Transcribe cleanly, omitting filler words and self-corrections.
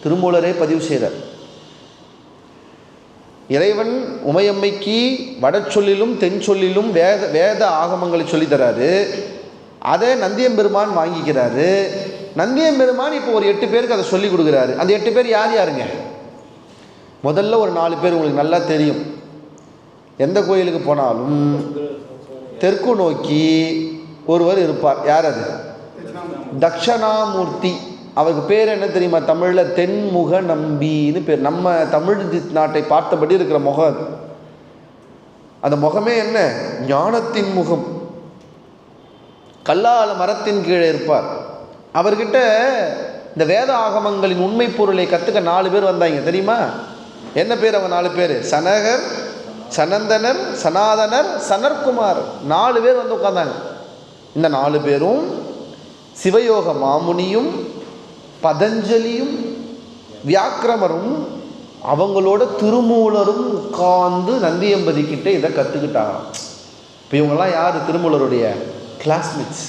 திருமூலரே பதிவு செய்கிறார். இறைவன் உமையம்மைக்கு வட சொல்லிலும் தென் சொல்லிலும் வேத ஆகமங்களை சொல்லி தராரு. அதை நந்தியம்பெருமான் வாங்கிக்கிறாரு. நந்தியம்பெருமான் இப்போ ஒரு 8 பேருக்கு அதை சொல்லி கொடுக்குறாரு. அந்த 8 பேர் யாருங்க? முதல்ல ஒரு 4 பேர் உங்களுக்கு நல்லா தெரியும். எந்த கோயிலுக்கு போனாலும் தெற்கு நோக்கி ஒருவர் இருப்பார். யார் அது? தட்சணாமூர்த்தி. அவருக்கு பேர் என்ன தெரியுமா? தமிழில் தென்முக நம்பின்னு பேர். நம்ம தமிழ் நாட்டை பார்த்தபடி இருக்கிற முகம் அது. அந்த முகமே என்ன? ஞானத்தின் முகம். கல்லால மரத்தின் கீழே இருப்பார். அவர்கிட்ட இந்த வேத ஆகமங்களின் உண்மை பொருளை கற்றுக்க 4 பேர் வந்தாங்க தெரியுமா? என்ன பேர் அவங்க 4 பேர்? சனகர், சனந்தனர், சனாதனர், சனற்குமார். 4 பேர் வந்து உட்கார்ந்தாங்க. இந்த 4 பேரும் சிவயோக மாமுனியும் பதஞ்சலியும் வியாக்கிரமரும் அவங்களோட திருமூலரும் உட்கார்ந்து நந்தியம்பதி கிட்ட இதை கற்றுக்கிட்டாங்க. இப்போ இவங்கெல்லாம் யார்? திருமூலருடைய கிளாஸ்மேட்ஸ்.